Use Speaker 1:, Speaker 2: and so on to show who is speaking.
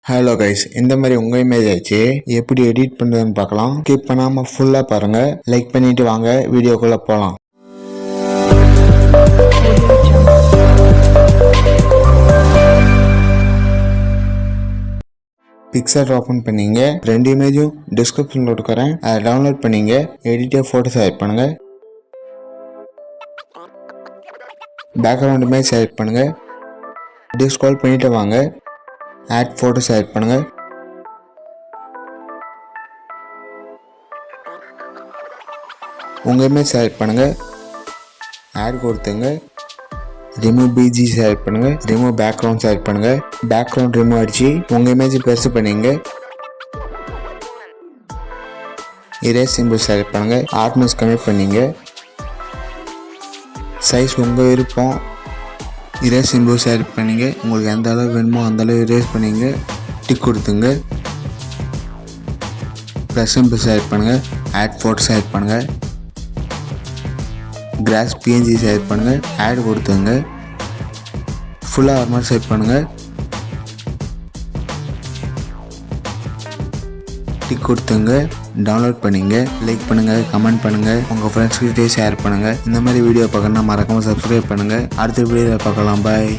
Speaker 1: Hello guys, இந்த மாதிரி உங்கள் இமேஜ் ஆச்சு எப்படி எடிட் பண்ணுறதுன்னு பார்க்கலாம். ஸ்கிப் பண்ணாமல் ஃபுல்லாக பாருங்கள். லைக் பண்ணிவிட்டு வாங்க வீடியோக்குள்ளே போகலாம். பிக்சர் ஓப்பன் பண்ணிங்க. ரெண்டு இமேஜும் டிஸ்கிரிப்ஷனில் கொடுக்குறேன், அதை டவுன்லோட் பண்ணிங்க. எடிட்டர் ஃபோட்டோ செலக்ட் பண்ணுங்கள். பேக்ரவுண்ட் இமேஜ் செலக்ட் பண்ணுங்கள். இப்படி ஸ்க்ரோல் பண்ணிட்டு வாங்க. ஆட் ஃபோட்டோ செலக்ட் பண்ணுங்கள். உங்கள் இமேஜ் செலக்ட் பண்ணுங்கள். ஆட் கொடுத்துங்க. ரிமூவ் பிஜி செலக்ட் பண்ணுங்கள். ரிமூவ் பேக்ரவுண்ட் செலக்ட் பண்ணுங்கள். பேக்ரவுண்ட் ரிமூவ் அடிச்சு உங்கள் இமேஜ் பெருசு பண்ணிங்க. இரேஸ் சிம்பிள் செலக்ட் பண்ணுங்கள். ஹார்ட்னஸ் கம்மி பண்ணிங்க. சைஸ் உங்கள் விருப்பம். இரேஸ் சிம்பிள் செலக்ட் பண்ணிங்க. உங்களுக்கு எந்த அளவு வேணுமோ அந்த அளவு இரேஸ் பண்ணிங்க. டிக் கொடுத்துங்க. ப்ளஸ் சிம்பிள் செலக்ட் பண்ணுங்கள். ஆட் ஃபோட்டோ செலக்ட் பண்ணுங்கள். கிராஸ் பிஎன்ஜி செலக்ட் பண்ணுங்கள். ஆட் கொடுத்துங்க. ஃபுல்லாக ஒரு மாதிரி செலக்ட் பண்ணுங்கள். டிக் கொடுத்துங்க. டவுன்லோட் பண்ணிங்க. லைக் பண்ணுங்கள், கமெண்ட் பண்ணுங்கள், உங்கள் ஃப்ரெண்ட்ஸ்கிட்டே ஷேர் பண்ணுங்கள். இந்த மாதிரி வீடியோ பார்க்கணுன்னா மறக்காமல் சப்ஸ்கிரைப் பண்ணுங்கள். அடுத்த வீடியோவில் பார்க்கலாம். பாய்.